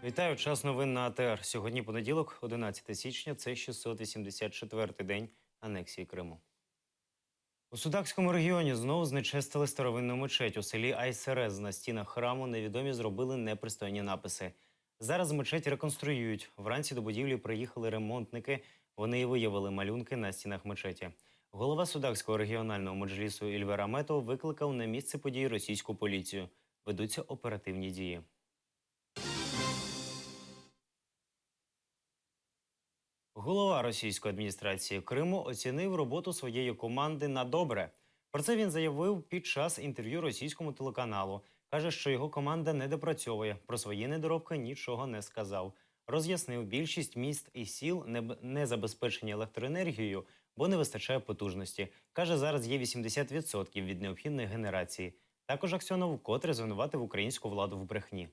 Вітаю, час новин на АТР. Сьогодні понеділок, 11 січня, це 684-й день анексії Криму. У Судакському регіоні знову знечестили старовинну мечеть. У селі Айсерез на стінах храму невідомі зробили непристойні написи. Зараз мечеть реконструюють. Вранці до будівлі приїхали ремонтники. Вони і виявили малюнки на стінах мечеті. Голова Судакського регіонального меджлісу Ільвер Аметов викликав на місце події російську поліцію. Ведуться оперативні дії. Голова російської адміністрації Криму оцінив роботу своєї команди на добре. Про це він заявив під час інтерв'ю російському телеканалу. Каже, що його команда не допрацьовує. Про свої недоробки нічого не сказав. Роз'яснив, більшість міст і сіл не забезпечені електроенергією, бо не вистачає потужності. Каже, зараз є 80% від необхідної генерації. Також Аксьонов вкотре звинуватив українську владу в брехні.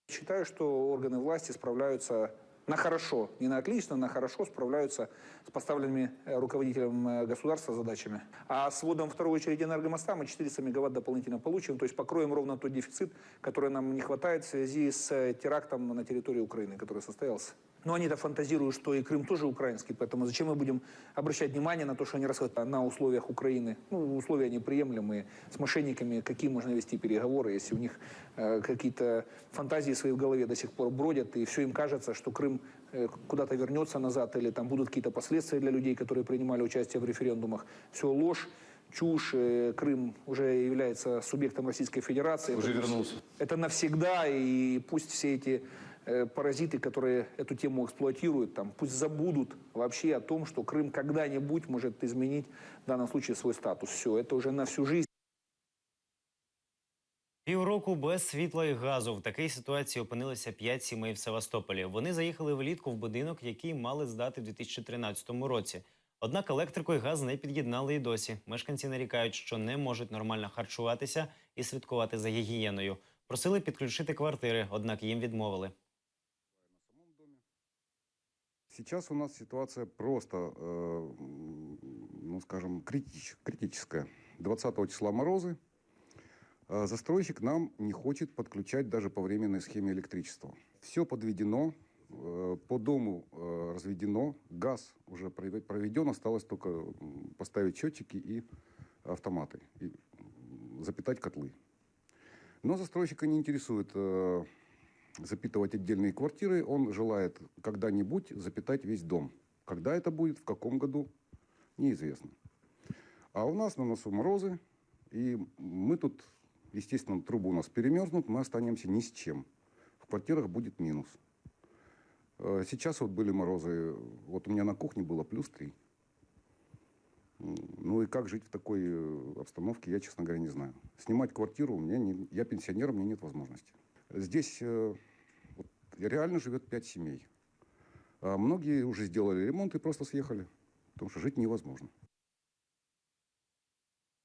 Считаю, что органы власти справляются на хорошо, не на отлично, на хорошо справляются с поставленными руководителем государства задачами. А с вводом второй очереди энергомоста мы 400 мегаватт дополнительно получим, то есть покроем ровно тот дефицит, который нам не хватает в связи с терактом на территории Украины, который состоялся. Но они-то фантазируют, что и Крым тоже украинский, поэтому зачем мы будем обращать внимание на то, что они рассказывают на условиях Украины? Ну, условия неприемлемые, с мошенниками, какие можно вести переговоры, если у них какие-то фантазии свои в голове до сих пор бродят, и все им кажется, что Крым куда-то вернется назад, или там будут какие-то последствия для людей, которые принимали участие в референдумах. Все ложь, чушь, Крым уже является субъектом Российской Федерации. Уже вернулся. Это навсегда, и пусть все эти паразиты, которые эту тему эксплуатируют, там, пусть забудут вообще о том, что Крым когда-нибудь может изменить в данном случае свой статус. Все, это уже на всю жизнь. Півроку без світла і газу. В такій ситуації опинилися 5 сімей в Севастополі. Вони заїхали влітку в будинок, який мали здати в 2013 році. Однак електрику і газ не під'єднали і досі. Мешканці нарікають, що не можуть нормально харчуватися і слідкувати за гігієною. Просили підключити квартири, однак їм відмовили. Сейчас у нас ситуация просто, ну скажем, критическая. 20 числа морозы. Застройщик нам не хочет подключать даже по временной схеме электричества. Все подведено, по дому разведено, газ уже проведен, осталось только поставить счетчики и автоматы, и запитать котлы. Но застройщика не интересует запитывать отдельные квартиры, он желает когда-нибудь запитать весь дом. Когда это будет, в каком году, неизвестно. А у нас на носу морозы, и мы тут, естественно, трубы у нас перемерзнут, мы останемся ни с чем. В квартирах будет минус. Сейчас вот были морозы, вот у меня на кухне было +3. Ну и как жить в такой обстановке, я, честно говоря, не знаю. Снимать квартиру, я пенсионер, у меня нет возможности. Здесь вот, реально живет 5 семей. А многие уже сделали ремонт и просто съехали, потому что жить невозможно.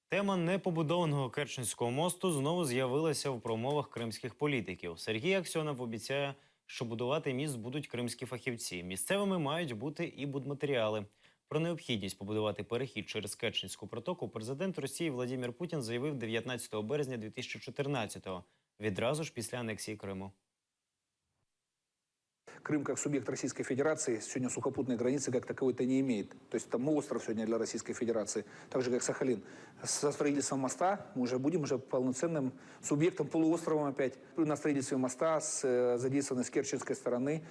Тема непобудованого Керченського мосту знову з'явилася в промовах кримських політиків. Сергій Аксьонов обіцяє, що будувати міст будуть кримські фахівці. Місцевими мають бути і будматеріали. Про необхідність побудувати перехід через Керченську протоку президент Росії Владимир Путін заявив 19 березня 2014-го, відразу ж після анексії Криму. Крым как субъект Российской Федерации сегодня сухопутной границы как таковой-то не имеет. То есть там остров сегодня для Российской Федерации, так же как Сахалин. Со строительством моста мы уже будем полноценным субъектом, полуостровом опять. На строительстве моста задействованы с керченской стороны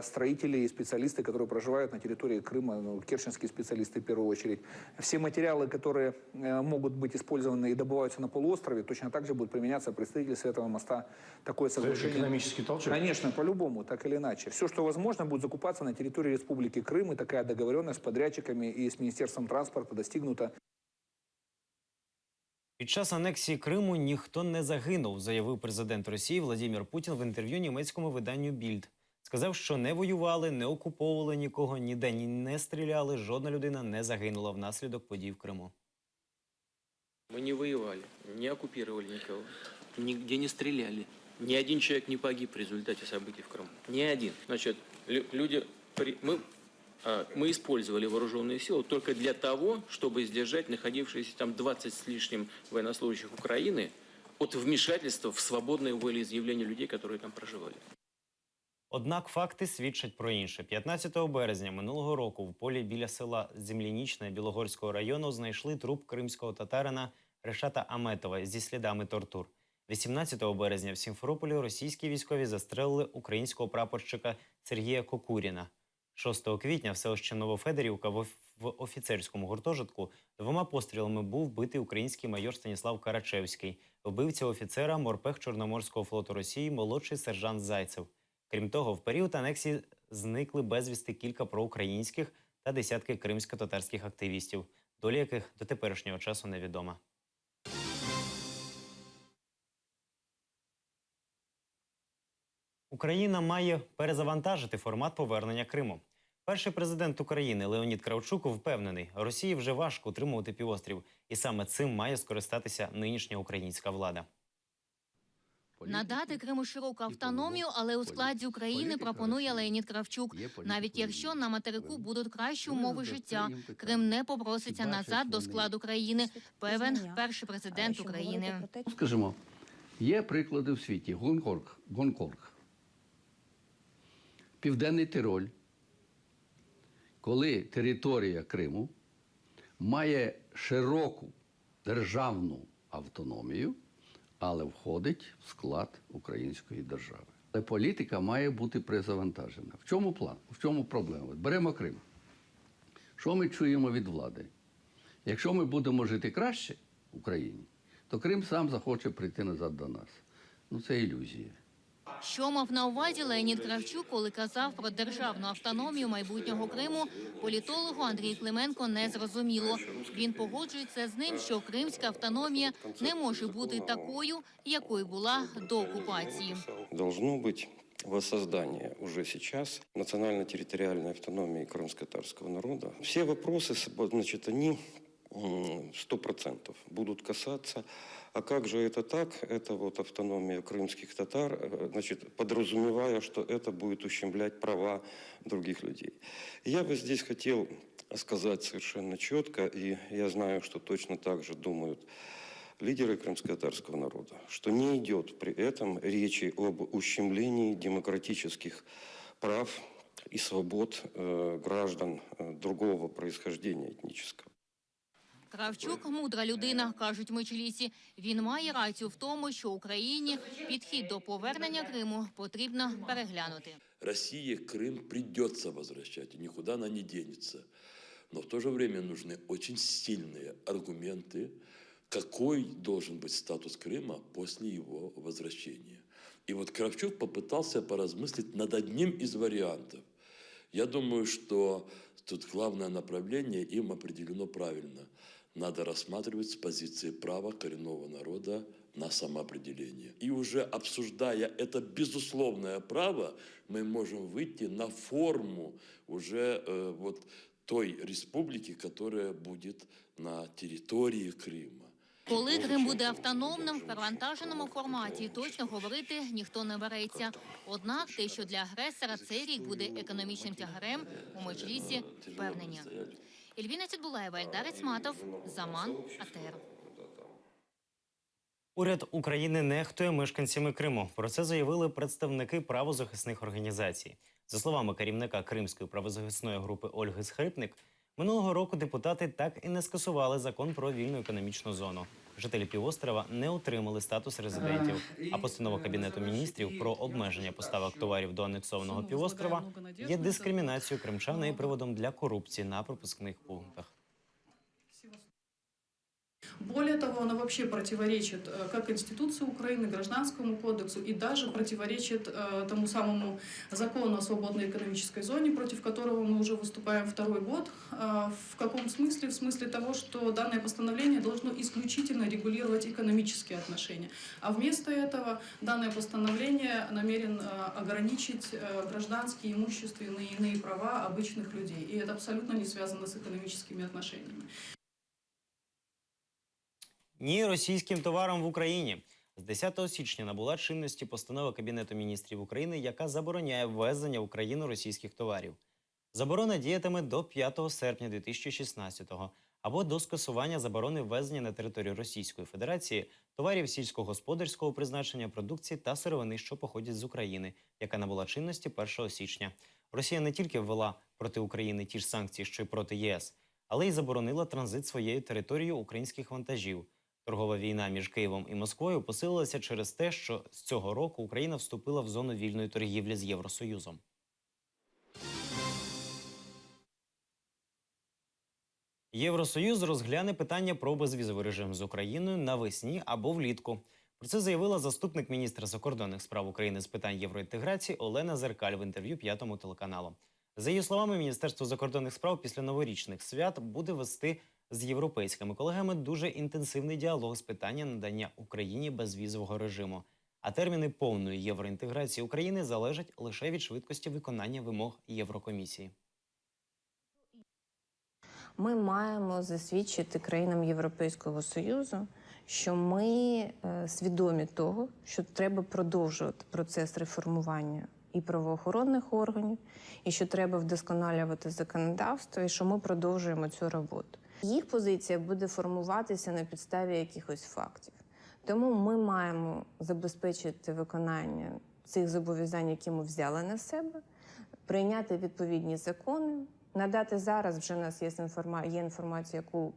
строители и специалисты, которые проживают на территории Крыма, керченские специалисты в первую очередь. Все материалы, которые могут быть использованы и добываются на полуострове, точно так же будут применяться при строительстве этого моста. Такое соглашение. Это экономический толчок? Конечно, по-любому, так или иначе. Все, что возможно, будет закупаться на территории Республики Крым, и такая договоренность с подрядчиками и с Министерством транспорта достигнута. Під час анексії Криму ніхто не загинув, заявив президент Росії Владимир Путін в інтерв'ю німецькому виданню «Більд». Сказав, що не воювали, не окуповували нікого, ніде не стріляли, жодна людина не загинула внаслідок подій в Криму. Мы не воевали, не оккупировали никого, нигде не стреляли. Ни один человек не погиб в результате событий в Крыму. Ни один. Значит, мы использовали вооруженные силы только для того, чтобы сдержать находившиеся там 20 с лишним военнослужащих Украины от вмешательства в свободное волеизъявление людей, которые там проживали. Однак факти свідчать про інше. 15 березня минулого року в полі біля села Землянічне Білогорського району знайшли труп кримського татарина Решата Аметова зі слідами тортур. 18 березня в Сімферополі російські військові застрелили українського прапорщика Сергія Кокуріна. 6 квітня в селищі Новофедорівка в офіцерському гуртожитку 2 пострілами був вбитий український майор Станіслав Карачевський. Вбивця офіцера морпех Чорноморського флоту Росії молодший сержант Зайцев. Крім того, в період анексії зникли безвісти кілька проукраїнських та десятки кримсько-татарських активістів, доля яких до теперішнього часу невідома. Україна має перезавантажити формат повернення Криму. Перший президент України Леонід Кравчук впевнений, Росії вже важко утримувати півострів, і саме цим має скористатися нинішня українська влада. Надати Криму широку автономію, але у складі України пропонує Леонід Кравчук. Навіть якщо на материку будуть кращі умови життя, Крим не попроситься назад до складу країни, певен перший президент України. Скажімо, є приклади в світі. Гонконг, Південний Тироль, коли територія Криму має широку державну автономію, але входить в склад української держави. Але політика має бути перезавантажена. В чому план? В чому проблема? От беремо Крим. Що ми чуємо від влади? Якщо ми будемо жити краще в Україні, то Крим сам захоче прийти назад до нас. Ну, це ілюзія. Що мав на увазі Леонід Кравчук, коли казав про державну автономію майбутнього Криму, політологу Андрію Клименко не зрозуміло. Він погоджується з ним, що кримська автономія не може бути такою, якою була до окупації. Должно быть воссоздание уже сейчас национально-территориальной автономии крымско-татарского народа. Все вопросы, значит, они 100% будут касаться, а как же это так, это вот автономия крымских татар, значит, подразумевая, что это будет ущемлять права других людей. Я бы здесь хотел сказать совершенно четко, и я знаю, что точно так же думают лидеры крымско-татарского народа, что не идет при этом речи об ущемлении демократических прав и свобод граждан другого происхождения этнического. Кравчук – мудра людина, кажуть мечелісі. Він має рацію в тому, що Україні підхід до повернення Криму потрібно переглянути. России Крым придется возвращать, и никуда она не денется. Но в то же время нужны очень сильные аргументы, какой должен быть статус Крыма после его возвращения. И вот Кравчук попытался поразмыслить над одним из вариантов. Я думаю, что тут главное направление им определено правильно. Надо рассматривать с позиции права коренного народа на самоопределение. И уже обсуждая это безусловное право, мы можем выйти на форму уже вот той республики, которая будет на территории Крыма. Коли Крим буде автономним в перевантаженому форматі, точно говорити ніхто не береться. Однак те, що для агресора цей рік буде економічним тягарем, у Меджлісі впевнені. Ельвіна Цідбулаєва, Ельдар Ісматов, Заман, АТР. Уряд України нехтує мешканцями Криму. Про це заявили представники правозахисних організацій. За словами керівника Кримської правозахисної групи Ольги Схрипник, минулого року депутати так і не скасували закон про вільну економічну зону. Жителі півострова не отримали статус резидентів, а постанова Кабінету міністрів про обмеження поставок товарів до анексованого півострова є дискримінацією кримчан і приводом для корупції на пропускних пунктах. Более того, она вообще противоречит как Конституции Украины, Гражданскому кодексу и даже противоречит тому самому закону о свободной экономической зоне, против которого мы уже выступаем второй год. В каком смысле? В смысле того, что данное постановление должно исключительно регулировать экономические отношения. А вместо этого данное постановление намерен ограничить гражданские, имущественные и иные права обычных людей. И это абсолютно не связано с экономическими отношениями. Ні російським товарам в Україні. З 10 січня набула чинності постанова Кабінету міністрів України, яка забороняє ввезення в Україну російських товарів. Заборона діятиме до 5 серпня 2016-го, або до скасування заборони ввезення на територію Російської Федерації товарів сільськогосподарського призначення, продукції та сировини, що походять з України, яка набула чинності 1 січня. Росія не тільки ввела проти України ті ж санкції, що й проти ЄС, але й заборонила транзит своєю територією українських вантажів. Торгова війна між Києвом і Москвою посилилася через те, що з цього року Україна вступила в зону вільної торгівлі з Євросоюзом. Євросоюз розгляне питання про безвізовий режим з Україною навесні або влітку. Про це заявила заступник міністра закордонних справ України з питань євроінтеграції Олена Зеркаль в інтерв'ю 5 телеканалу. За її словами, Міністерство закордонних справ після новорічних свят буде вести з європейськими колегами дуже інтенсивний діалог з питання надання Україні безвізового режиму. А терміни повної євроінтеграції України залежать лише від швидкості виконання вимог Єврокомісії. Ми маємо засвідчити країнам Європейського Союзу, що ми свідомі того, що треба продовжувати процес реформування і правоохоронних органів, і що треба вдосконалювати законодавство, і що ми продовжуємо цю роботу. Їх позиція буде формуватися на підставі якихось фактів. Тому ми маємо забезпечити виконання цих зобов'язань, які ми взяли на себе, прийняти відповідні закони, надати зараз, вже в нас є інформація, яку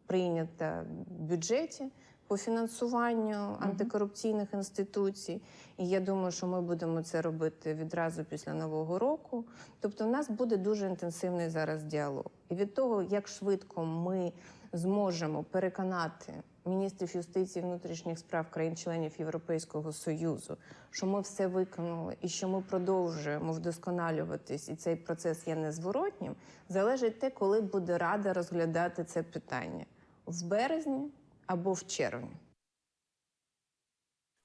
прийнята в бюджеті по фінансуванню антикорупційних інституцій. І я думаю, що ми будемо це робити відразу після Нового року. Тобто в нас буде дуже інтенсивний зараз діалог. І від того, як швидко ми зможемо переконати міністрів юстиції і внутрішніх справ країн-членів Європейського Союзу, що ми все виконали і що ми продовжуємо вдосконалюватись, і цей процес є незворотнім, залежить те, коли буде Рада розглядати це питання – в березні або в червні.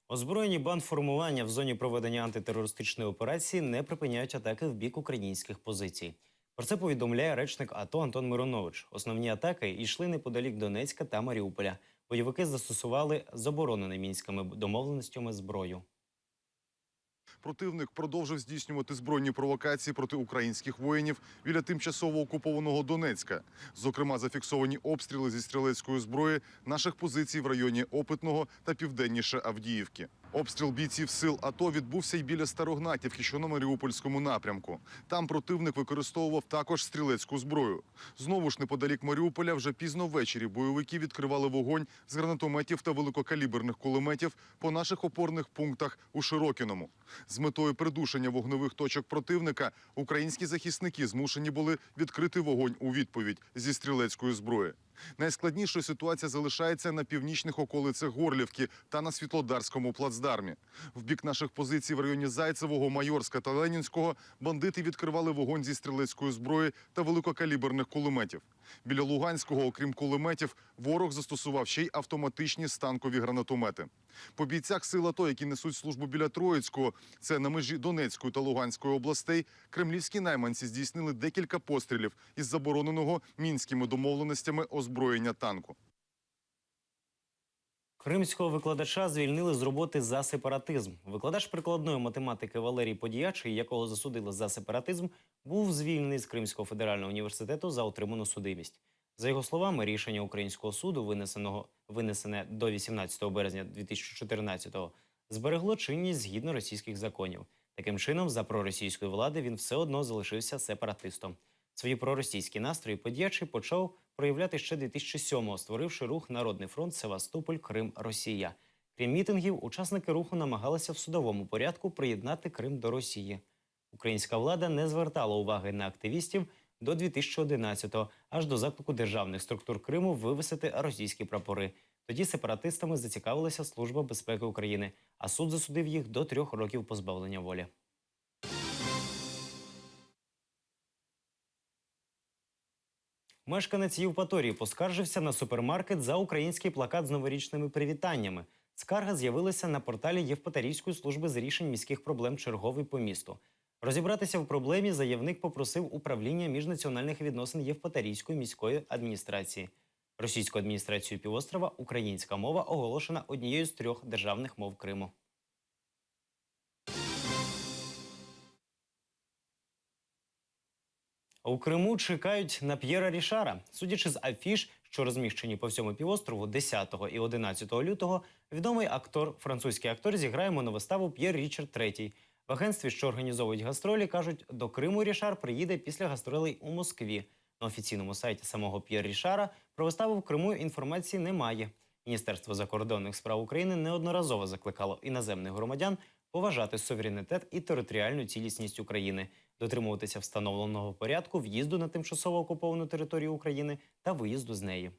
Озброєні бандформування в зоні проведення антитерористичної операції не припиняють атаки в бік українських позицій. Про це повідомляє речник АТО Антон Миронович. Основні атаки йшли неподалік Донецька та Маріуполя. Бойовики застосували заборонену мінськими домовленостями зброю. Противник продовжив здійснювати збройні провокації проти українських воїнів біля тимчасово окупованого Донецька. Зокрема, зафіксовані обстріли зі стрілецької зброї наших позицій в районі Опитного та південніше Авдіївки. Обстріл бійців сил АТО відбувся й біля Старогнатівки, що на Маріупольському напрямку. Там противник використовував також стрілецьку зброю. Знову ж неподалік Маріуполя вже пізно ввечері бойовики відкривали вогонь з гранатометів та великокаліберних кулеметів по наших опорних пунктах у Широкіному. З метою придушення вогневих точок противника українські захисники змушені були відкрити вогонь у відповідь зі стрілецької зброї. Найскладнішою ситуація залишається на північних околицях Горлівки та на Світлодарському плацдармі. В бік наших позицій в районі Зайцевого, Майорська та Ленінського бандити відкривали вогонь зі стрілецької зброї та великокаліберних кулеметів. Біля Луганського, окрім кулеметів, ворог застосував ще й автоматичні станкові гранатомети. По бійцях сил АТО, які несуть службу біля Троїцького, це на межі Донецької та Луганської областей, кремлівські найманці здійснили декілька пострілів із забороненого мінськими домовленостями озброєння танку. Кримського викладача звільнили з роботи за сепаратизм. Викладач прикладної математики Валерій Подіячий, якого засудили за сепаратизм, був звільнений з Кримського федерального університету за отриману судимість. За його словами, рішення українського суду, винесене до 18 березня 2014-го, зберегло чинність згідно російських законів. Таким чином, за проросійської влади він все одно залишився сепаратистом. Свої проросійські настрої Подіячий почав проявляти ще 2007-го, створивши рух «Народний фронт. Севастополь. Крим. Росія». Крім мітингів, учасники руху намагалися в судовому порядку приєднати Крим до Росії. Українська влада не звертала уваги на активістів до 2011-го, аж до заклику державних структур Криму вивесити російські прапори. Тоді сепаратистами зацікавилася Служба безпеки України, а суд засудив їх до 3 років позбавлення волі. Мешканець Євпаторії поскаржився на супермаркет за український плакат з новорічними привітаннями. Скарга з'явилася на порталі Євпаторійської служби з рішень міських проблем черговий по місту. Розібратися в проблемі заявник попросив управління міжнаціональних відносин Євпаторійської міської адміністрації. Російською адміністрацією півострова українська мова оголошена однією з 3 державних мов Криму. У Криму чекають на П'єра Рішара. Судячи з афіш, що розміщені по всьому півострову 10 і 11 лютого, відомий французький актор зіграє моновиставу «П'єр Річард III». В агентстві, що організовують гастролі, кажуть, до Криму Рішар приїде після гастролей у Москві. На офіційному сайті самого П'єр Рішара про виставу в Криму інформації немає. Міністерство закордонних справ України неодноразово закликало іноземних громадян поважати суверенітет і територіальну цілісність України, дотримуватися встановленого порядку в'їзду на тимчасово окуповану територію України та виїзду з неї.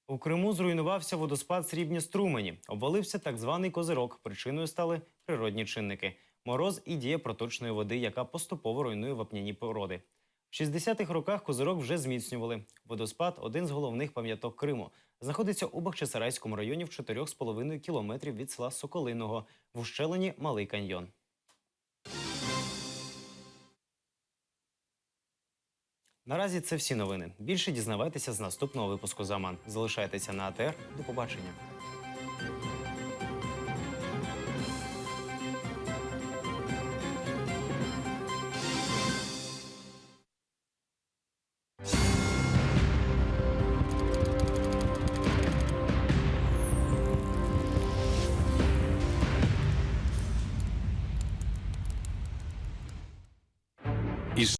У Криму зруйнувався водоспад Срібні Струмені. Обвалився так званий козирок. Причиною стали природні чинники – мороз і дія проточної води, яка поступово руйнує вапняні породи. В 60-х роках козирок вже зміцнювали. Водоспад – один з головних пам'яток Криму. Знаходиться у Бахчисарайському районі в 4,5 кілометрів від села Соколиного, в ущелині Малий каньйон. Наразі це всі новини. Більше дізнавайтеся з наступного випуску «Заман». Залишайтеся на АТР. До побачення.